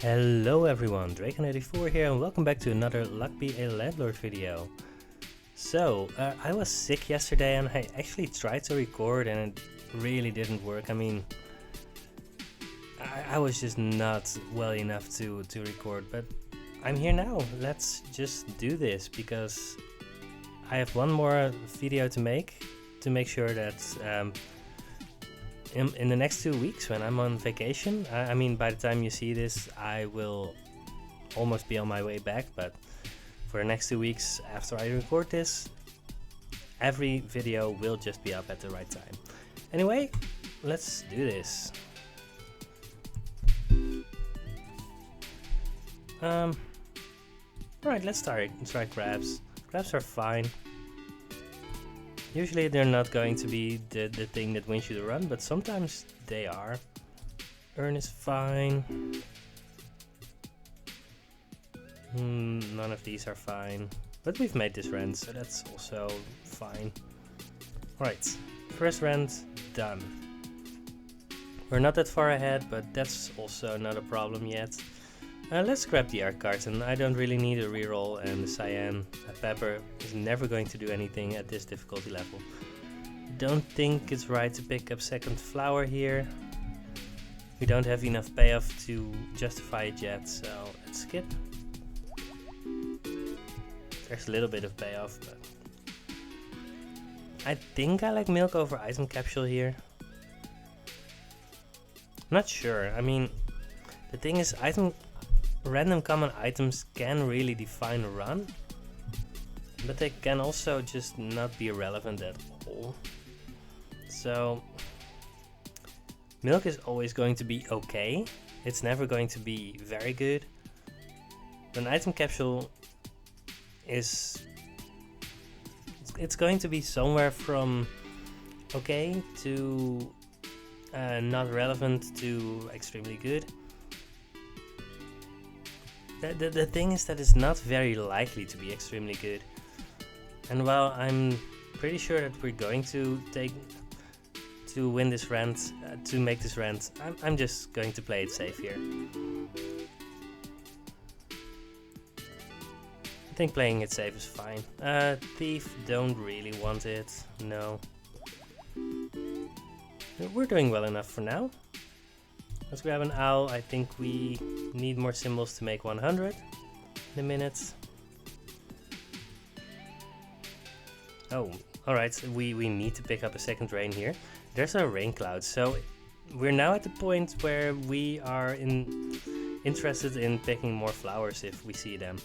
Hello everyone, Draken84 here and welcome back to another Luck Be a Landlord video. So, I was sick yesterday and I actually tried to record and it really didn't work. I mean, I was just not well enough to record, but I'm here now. Let's just do this because I have one more video to make sure that in the next 2 weeks when I'm on vacation, I mean by the time you see this I will almost be on my way back, but for the next 2 weeks after I record this, every video will just be up at the right time. Anyway, let's do this. Alright, let's try grabs. Grabs are fine. Usually they're not going to be the thing that wins you the run, but sometimes they are. Earn is fine. None of these are fine. But we've made this rent, so that's also fine. Right, first rent done. We're not that far ahead, but that's also not a problem yet. Let's grab the art card, and I don't really need a reroll, and the cyan pepper is never going to do anything at this difficulty level. Don't think it's right to pick up second flower here. We don't have enough payoff to justify it yet, so let's skip. There's a little bit of payoff, but I think I like milk over item capsule here. Not sure. I mean, the thing is, random common items can really define a run, but they can also just not be relevant at all. So milk is always going to be okay. It's never going to be very good. An item capsule is it's going to be somewhere from okay to not relevant to extremely good. The thing is that it's not very likely to be extremely good. And while I'm pretty sure that we're going to win this rent, to make this rent, I'm just going to play it safe here. I think playing it safe is fine. Thief, don't really want it, no. We're doing well enough for now. Let's grab an owl. I think we need more symbols to make 100 in a minute. Oh, alright, we need to pick up a second rain here. There's a rain cloud, so we're now at the point where we are interested in picking more flowers if we see them.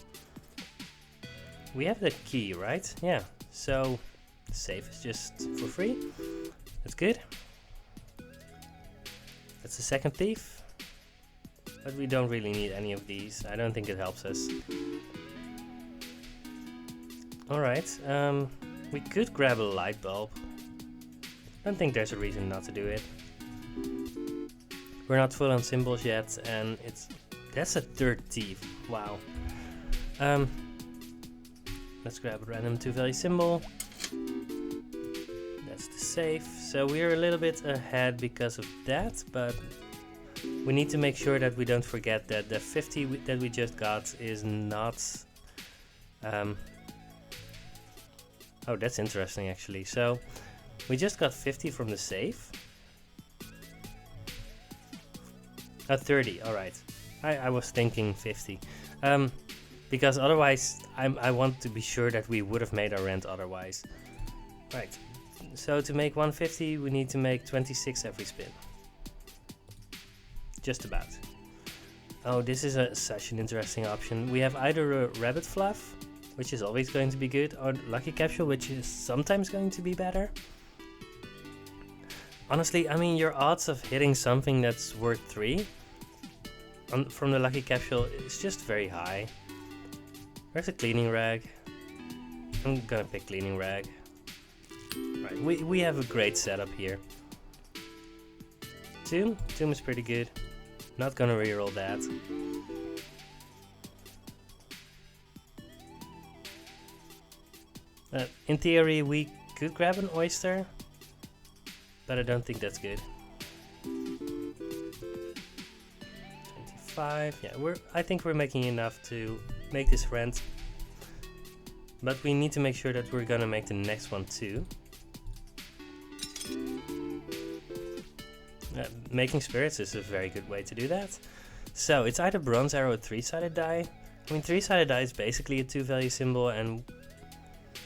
We have the key, right? Yeah, so save is just for free. That's good. That's the second thief, but we don't really need any of these. I don't think it helps us. Alright, we could grab a light bulb. I don't think there's a reason not to do it. We're not full on symbols yet, and that's a third thief. Wow. Let's grab a random 2-value symbol. That's the save. So we're a little bit ahead because of that, but we need to make sure that we don't forget that the 50 that we just got is not... Oh, that's interesting actually. So we just got 50 from the save. 30, alright. I was thinking 50. Because otherwise, I want to be sure that we would have made our rent otherwise. Right. So to make 150, we need to make 26 every spin. Just about. Oh, this is such an interesting option. We have either a rabbit fluff, which is always going to be good, or lucky capsule, which is sometimes going to be better. Honestly, I mean, your odds of hitting something that's worth 3 from the lucky capsule is just very high. Where's a cleaning rag? I'm gonna pick cleaning rag. Right, we have a great setup here. Tomb is pretty good. Not gonna reroll that. In theory, we could grab an oyster, but I don't think that's good. 5. Yeah, I think we're making enough to make this rent. But we need to make sure that we're gonna make the next one too. Making spirits is a very good way to do that. So it's either bronze arrow or 3-sided die. I mean, 3-sided die is basically a 2-value symbol, and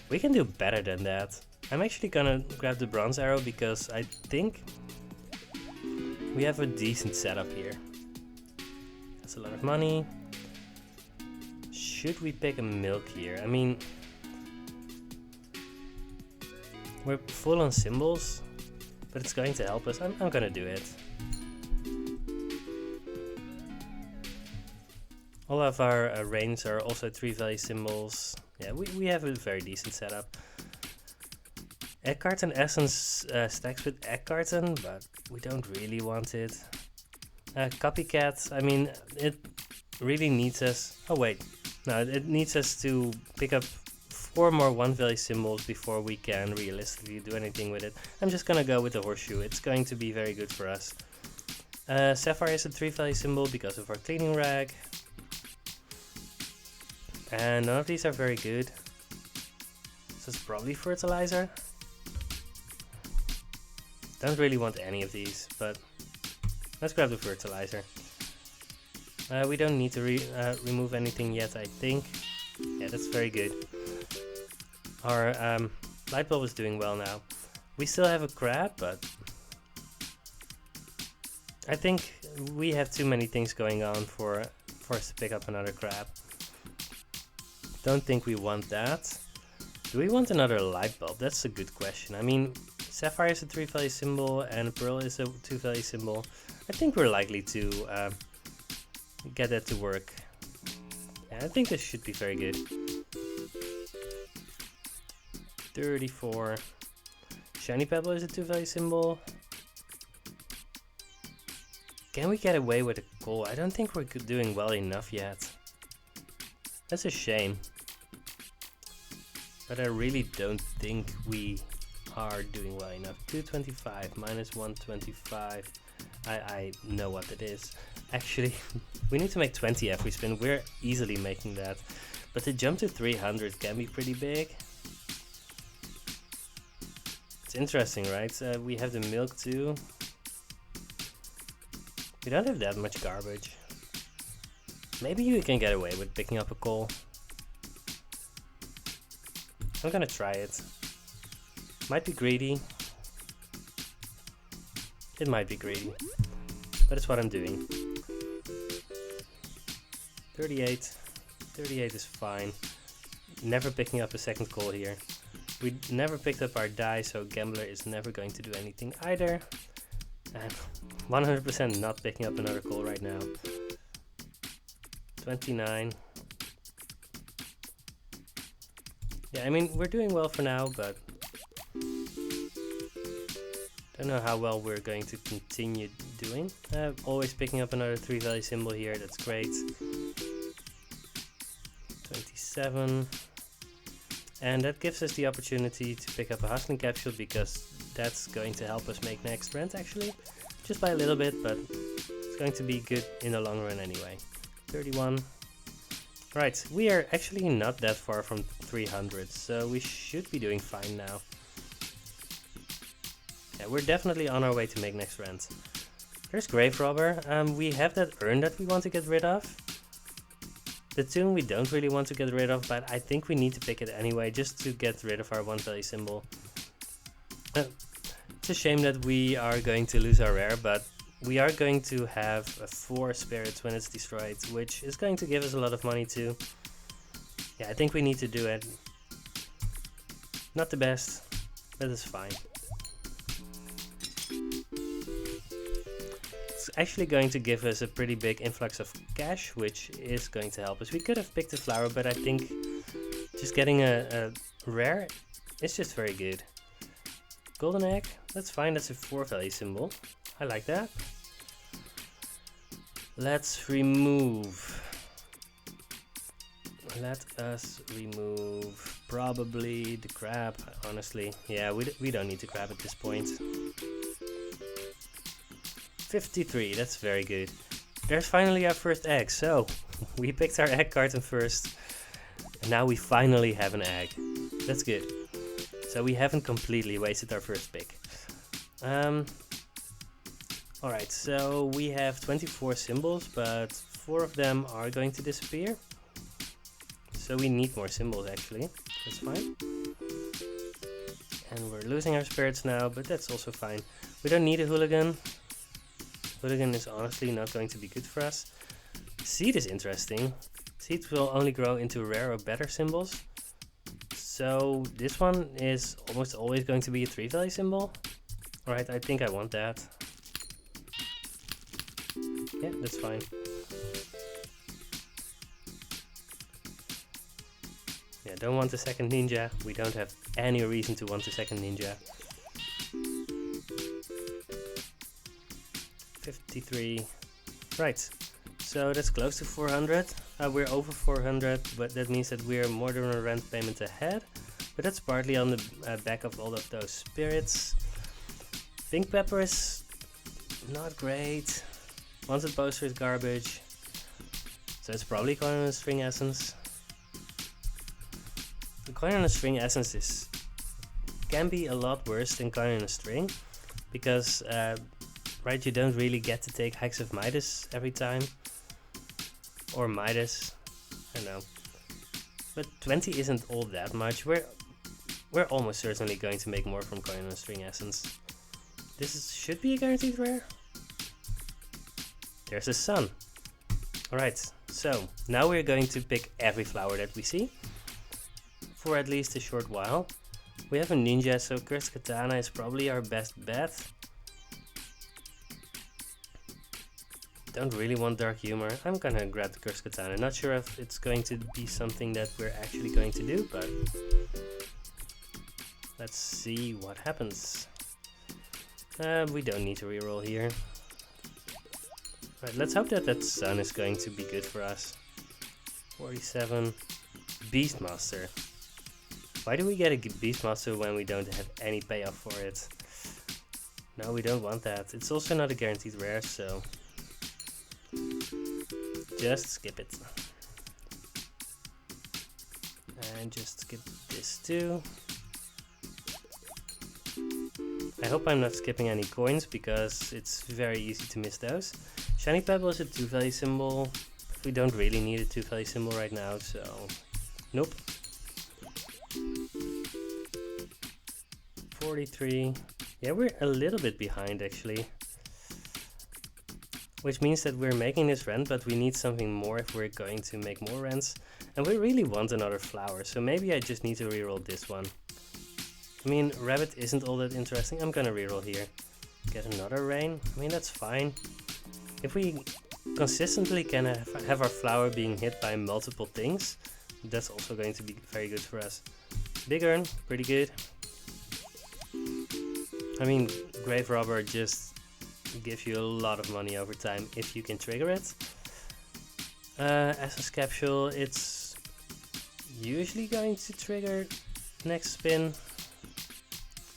we can do better than that. I'm actually gonna grab the bronze arrow because I think we have a decent setup here. That's a lot of money. Should we pick a milk here? I mean, we're full on symbols, but it's going to help us. I'm gonna do it. All of our reigns are also 3-value symbols. Yeah, we have a very decent setup. Egg carton essence stacks with egg carton, but we don't really want it. Copycat, I mean, it really needs us. Oh wait, no, it needs us to pick up 4 more 1-value symbols before we can realistically do anything with it. I'm just gonna go with the horseshoe. It's going to be very good for us. Sapphire is a 3-value symbol because of our cleaning rag. And none of these are very good. So it's probably fertilizer. Don't really want any of these, but let's grab the fertilizer. We don't need to remove anything yet, I think. Yeah, that's very good. Our light bulb is doing well now. We still have a crab, but I think we have too many things going on for us to pick up another crab. Don't think we want that. Do we want another light bulb? That's a good question. I mean, sapphire is a 3-value symbol and pearl is a 2-value symbol. I think we're likely to get that to work. Yeah, I think this should be very good. 34. Shiny pebble is a 2-value symbol. Can we get away with a coal? I don't think we're doing well enough yet. That's a shame. But I really don't think we are doing well enough. 225 minus 125. I know what it is. Actually, we need to make 20 every spin. We're easily making that. But the jump to 300 can be pretty big. It's interesting, right? We have the milk too. We don't have that much garbage. Maybe we can get away with picking up a coal. I'm gonna try it. Might be greedy. It might be greedy. But it's what I'm doing. 38. 38 is fine. Never picking up a second coal here. We never picked up our die, so Gambler is never going to do anything either. And 100% not picking up another coal right now. 29. Yeah, I mean, we're doing well for now, but don't know how well we're going to continue doing. Always picking up another 3-value symbol here, that's great. 27. And that gives us the opportunity to pick up a hustling capsule because that's going to help us make next rent actually. Just by a little bit, but it's going to be good in the long run anyway. 31. Right, we are actually not that far from 300, so we should be doing fine now. Yeah, we're definitely on our way to make next rent. There's Grave Robber. We have that urn that we want to get rid of. The tomb we don't really want to get rid of, but I think we need to pick it anyway, just to get rid of our 1-value symbol. It's a shame that we are going to lose our rare, but we are going to have 4 spirits when it's destroyed, which is going to give us a lot of money too. Yeah, I think we need to do it. Not the best, but it's fine. It's actually going to give us a pretty big influx of cash, which is going to help us. We could have picked a flower, but I think just getting a rare is just very good. Golden egg, that's fine, that's a 4-value symbol. I like that. Let's remove. Let us remove probably the crab, honestly. Yeah, we don't need the crab at this point. 53, that's very good. there's finally our first egg. So we picked our egg carton first, and now we finally have an egg. That's good. So we haven't completely wasted our first pick. Alright, so we have 24 symbols, but 4 of them are going to disappear. So we need more symbols actually. That's fine. And we're losing our spirits now, but that's also fine. We don't need a hooligan. Hooligan is honestly not going to be good for us. Seed is interesting. Seeds will only grow into rare or better symbols. So this one is almost always going to be a 3-value symbol. Alright, I think I want that. Yeah, that's fine. Yeah, don't want the second ninja. We don't have any reason to want the second ninja. 53. Right, so that's close to 400. We're over 400, but that means that we're more than a rent payment ahead. But that's partly on the back of all of those spirits. Pink pepper is not great. Wanted poster is garbage. So it's probably coin on a string essence. The coin on a string essence can be a lot worse than coin on a string, because right, you don't really get to take Hex of Midas every time, or Midas, I don't know. But 20 isn't all that much. We're almost certainly going to make more from coin on a string essence. Should be a guaranteed rare. There's a sun. Alright, so now we're going to pick every flower that we see for at least a short while. We have a ninja, so Cursed Katana is probably our best bet. Don't really want Dark Humor. I'm gonna grab the Cursed Katana. Not sure if it's going to be something that we're actually going to do, but let's see what happens. We don't need to reroll here. Right, let's hope that that sun is going to be good for us. 47. Beastmaster. Why do we get a Beastmaster when we don't have any payoff for it? No, we don't want that. It's also not a guaranteed rare, so just skip it. And just skip this too. I hope I'm not skipping any coins, because it's very easy to miss those. Shiny Pebble is a 2-value symbol. We don't really need a 2-value symbol right now, so nope. 43. Yeah, we're a little bit behind actually. Which means that we're making this rent, but we need something more if we're going to make more rents. And we really want another flower, so maybe I just need to reroll this one. I mean, rabbit isn't all that interesting. I'm gonna reroll here. Get another rain. I mean, that's fine. If we consistently can have our flower being hit by multiple things, that's also going to be very good for us. Big Urn, pretty good. I mean, Grave Robber just gives you a lot of money over time if you can trigger it. Essence Capsule, it's usually going to trigger next spin.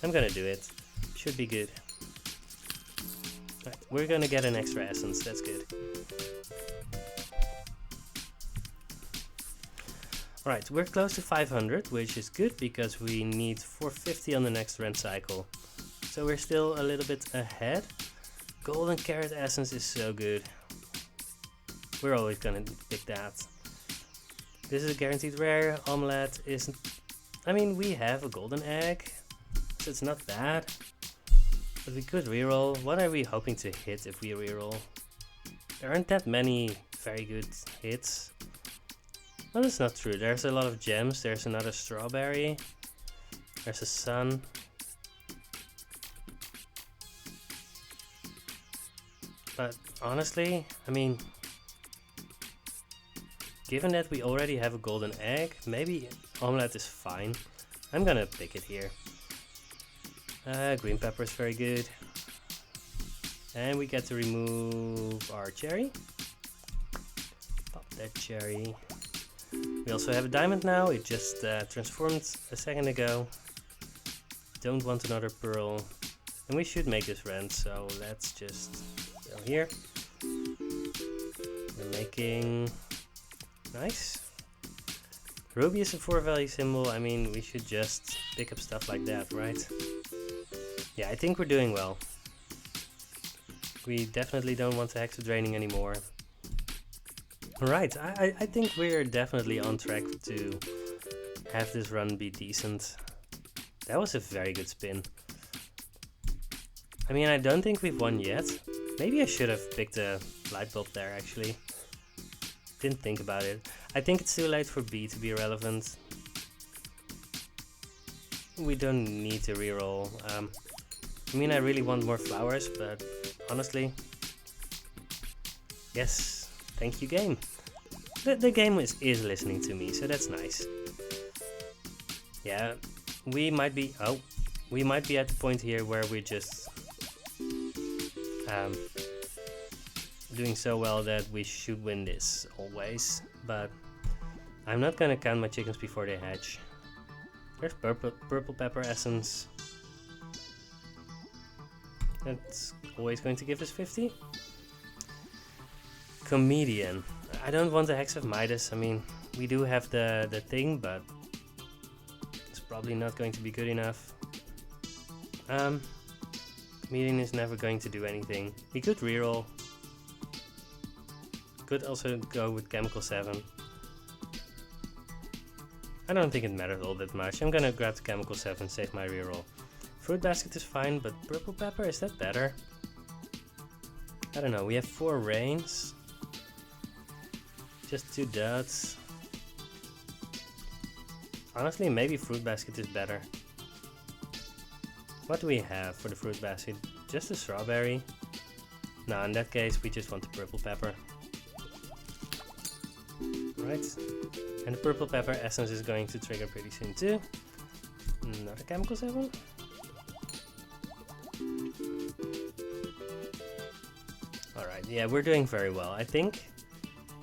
I'm gonna do it. Should be good. Right, we're gonna get an extra essence, that's good. Alright, we're close to 500, which is good because we need 450 on the next rent cycle. So we're still a little bit ahead. Golden Carrot Essence is so good. We're always gonna pick that. This is a guaranteed rare. Omelette isn't... I mean, we have a golden egg, so it's not bad. But we could reroll. What are we hoping to hit if we reroll? There aren't that many very good hits. Well, that's not true. There's a lot of gems. There's another strawberry. There's a sun. But honestly, I mean, given that we already have a golden egg, maybe omelette is fine. I'm gonna pick it here. Green pepper is very good. And we get to remove our cherry. Pop that cherry. We also have a diamond now. It just transformed a second ago. Don't want another pearl. And we should make this rent, so let's just go here. making... Nice. Ruby is a 4-value symbol. I mean, we should just pick up stuff like that, right? Yeah, I think we're doing well. We definitely don't want the Hexa draining anymore. Right, I think we're definitely on track to have this run be decent. That was a very good spin. I mean, I don't think we've won yet. Maybe I should have picked a light bulb there, actually. Didn't think about it. I think it's too late for B to be relevant. We don't need to reroll. I mean, I really want more flowers, but honestly... Yes, thank you, game. The game is listening to me, so that's nice. Yeah, we might be... Oh, we might be at the point here where we're just... doing so well that we should win this always, but I'm not gonna count my chickens before they hatch. There's purple pepper essence. That's always going to give us 50. Comedian. I don't want the Hex of Midas. I mean, we do have the thing, but it's probably not going to be good enough. Comedian is never going to do anything. We could reroll. Could also go with Chemical 7. I don't think it matters all that much. I'm gonna grab the Chemical 7, save my reroll. Fruit Basket is fine, but Purple Pepper, is that better? I don't know, we have 4 rains. Just 2 dots. Honestly, maybe Fruit Basket is better. What do we have for the Fruit Basket? Just a strawberry? No, in that case, we just want the Purple Pepper. Right. And the Purple Pepper essence is going to trigger pretty soon too. Another Chemical 7. Alright, yeah, we're doing very well. I think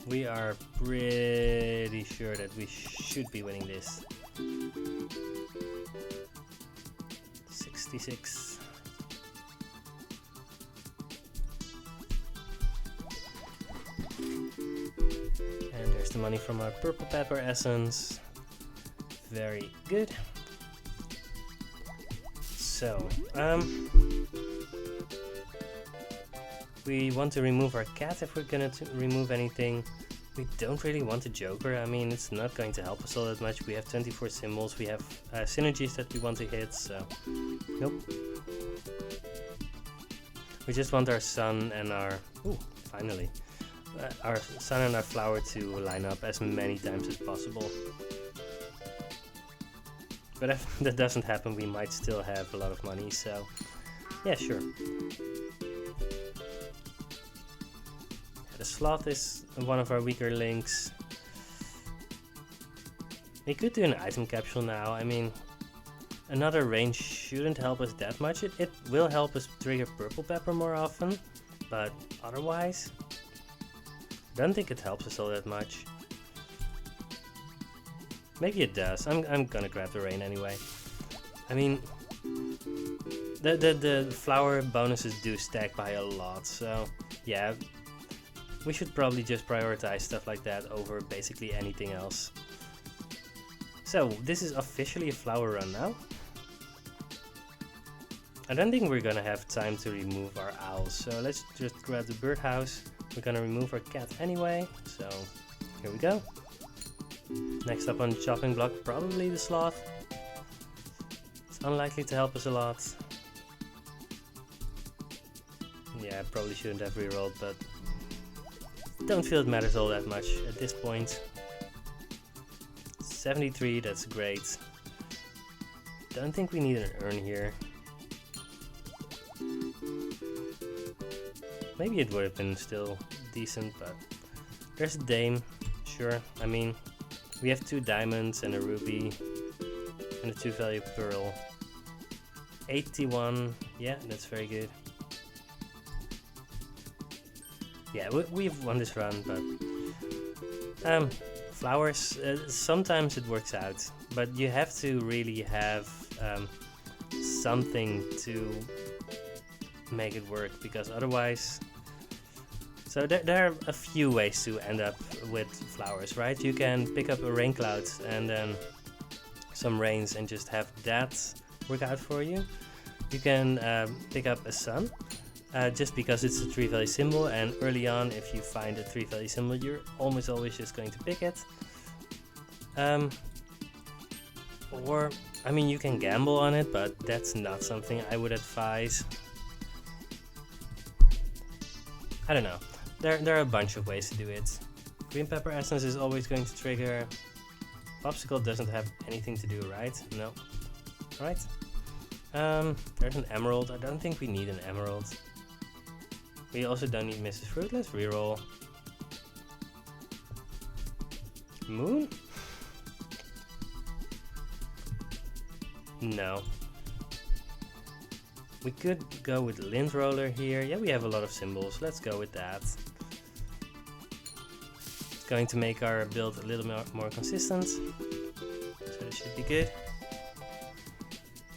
we are pretty sure that we should be winning this. 66. And there's the money from our Purple Pepper essence. Very good. So, we want to remove our cat if we're gonna remove anything. We don't really want a Joker. I mean, it's not going to help us all that much. We have 24 symbols. We have synergies that we want to hit, so nope. We just want our sun and our... Ooh, finally. Our sun and our flower to line up as many times as possible. But if that doesn't happen, we might still have a lot of money, so yeah, sure. The sloth is one of our weaker links. We could do an item capsule now. I mean, another range shouldn't help us that much. It will help us trigger Purple Pepper more often, but otherwise, don't think it helps us all that much. Maybe it does. I'm gonna grab the rain anyway. I mean, the flower bonuses do stack by a lot, so yeah, we should probably just prioritize stuff like that over basically anything else. So this is officially a flower run now. I don't think we're gonna have time to remove our owls, so let's just grab the birdhouse. We're gonna remove our cat anyway, so here we go. Next up on the chopping block, probably the sloth. It's unlikely to help us a lot. Yeah, I probably shouldn't have rerolled, but don't feel it matters all that much at this point. 73, that's great. Don't think we need an urn here. Maybe it would have been still decent, but there's a dame, sure. I mean, we have 2 diamonds and a ruby and a 2-value pearl. 81, yeah, that's very good. Yeah, we've won this run, but flowers, sometimes it works out, but you have to really have something to make it work, because otherwise So there are a few ways to end up with flowers, right? You can pick up a rain cloud and then some rains and just have that work out for you. You can pick up a sun, just because it's a 3-value symbol, and early on if you find a 3-value symbol you're almost always just going to pick it. Or, I mean, you can gamble on it, but that's not something I would advise. I don't know. There are a bunch of ways to do it. Green pepper essence is always going to trigger. Popsicle doesn't have anything to do, right? No. Right? There's an emerald. I don't think we need an emerald. We also don't need Mrs. Fruit. Let's reroll. Moon? No. We could go with lint roller here. Yeah, we have a lot of symbols. Let's go with that. It's going to make our build a little more consistent. So it should be good.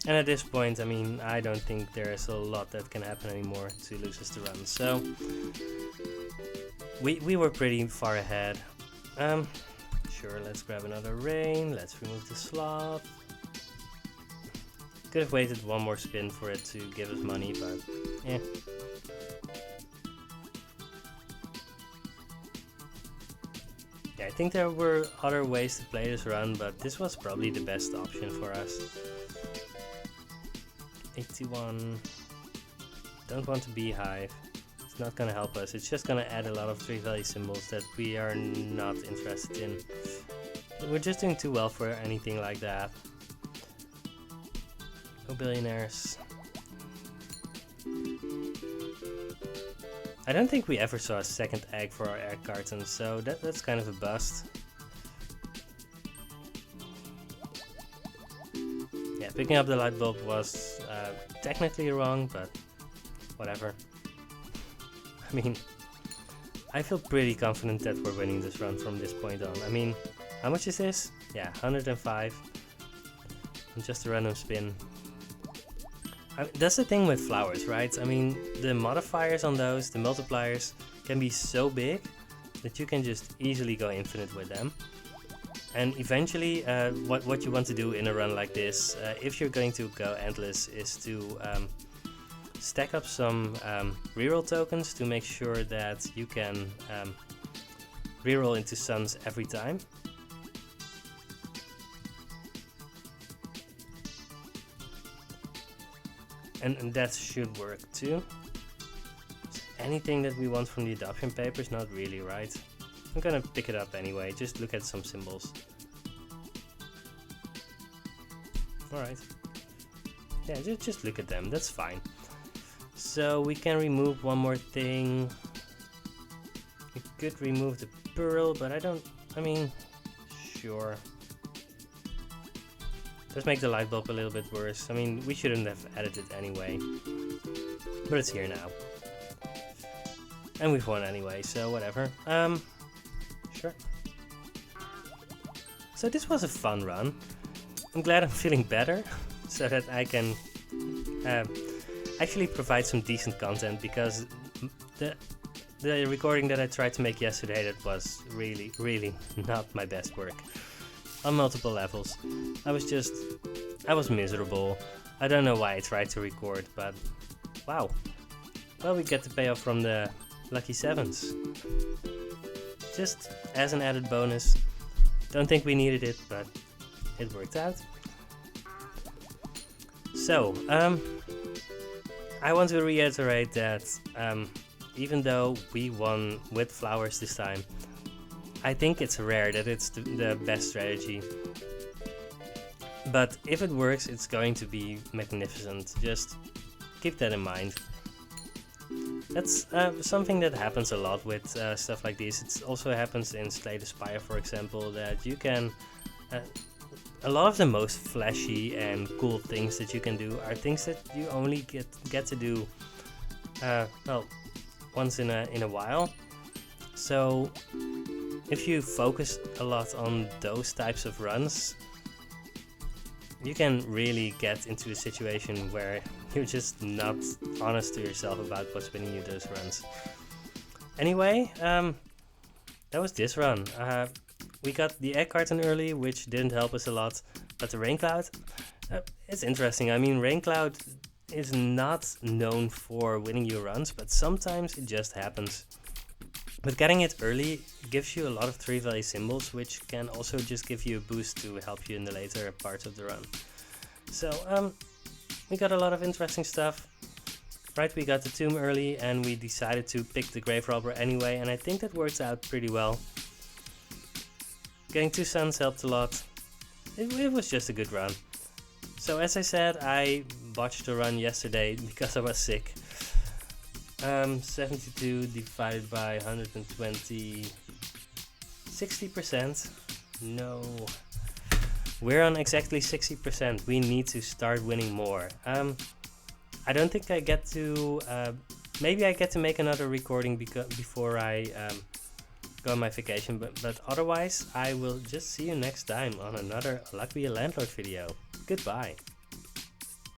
And at this point, I mean, I don't think there's a lot that can happen anymore to lose us the run. So we were pretty far ahead. Sure, let's grab another rain. Let's remove the slot. Could have waited one more spin for it to give us money, but yeah. Yeah, I think there were other ways to play this run, but this was probably the best option for us. 81. Don't want to beehive. It's not gonna help us. It's just gonna add a lot of 3-value symbols that we are not interested in. We're just doing too well for anything like that. No billionaires. I don't think we ever saw a second egg for our egg carton, so that's kind of a bust. Yeah, picking up the light bulb was technically wrong, but whatever. I mean, I feel pretty confident that we're winning this run from this point on. I mean, how much is this? Yeah, 105. And just a random spin. That's the thing with flowers, right? I mean, the modifiers on those, the multipliers, can be so big that you can just easily go infinite with them. And eventually, what you want to do in a run like this, if you're going to go endless, is to stack up some reroll tokens to make sure that you can reroll into suns every time. And that should work too. Anything that we want from the adoption papers? Not really, right? I'm gonna pick it up anyway, just look at some symbols. Alright. Yeah, just look at them, that's fine. So we can remove one more thing. We could remove the pearl, but I mean, sure. Let's make the light bulb a little bit worse. I mean, we shouldn't have added it anyway. But it's here now. And we've won anyway, so whatever. Sure. So this was a fun run. I'm glad I'm feeling better, so that I can actually provide some decent content, because the recording that I tried to make yesterday, that was really not my best work. On multiple levels. I was miserable. I don't know why I tried to record, but wow. Well, we get the payoff from the lucky 7s. Just as an added bonus. Don't think we needed it, but it worked out. So, I want to reiterate that even though we won with flowers this time, I think it's rare that it's the best strategy. But if it works, it's going to be magnificent. Just keep that in mind. That's something that happens a lot with stuff like this. It also happens in Slay the Spire, for example, that you can... a lot of the most flashy and cool things that you can do are things that you only get to do well, once in a while. So if you focus a lot on those types of runs, you can really get into a situation where you're just not honest to yourself about what's winning you those runs. Anyway, that was this run. We got the egg carton early, which didn't help us a lot, but the rain cloud, it's interesting. I mean, rain cloud is not known for winning you runs, but sometimes it just happens. But getting it early gives you a lot of 3-value symbols, which can also just give you a boost to help you in the later parts of the run. So we got a lot of interesting stuff. Right, we got the tomb early and we decided to pick the grave robber anyway, and I think that worked out pretty well. Getting 2 suns helped a lot. It was just a good run. So as I said, I botched the run yesterday because I was sick. 72 divided by 120, 60%. No, we're on exactly 60%. We need to start winning more. I don't think I get to, maybe I get to make another recording before I go on my vacation, but otherwise I will just see you next time on another Luck Be a Landlord video. Goodbye.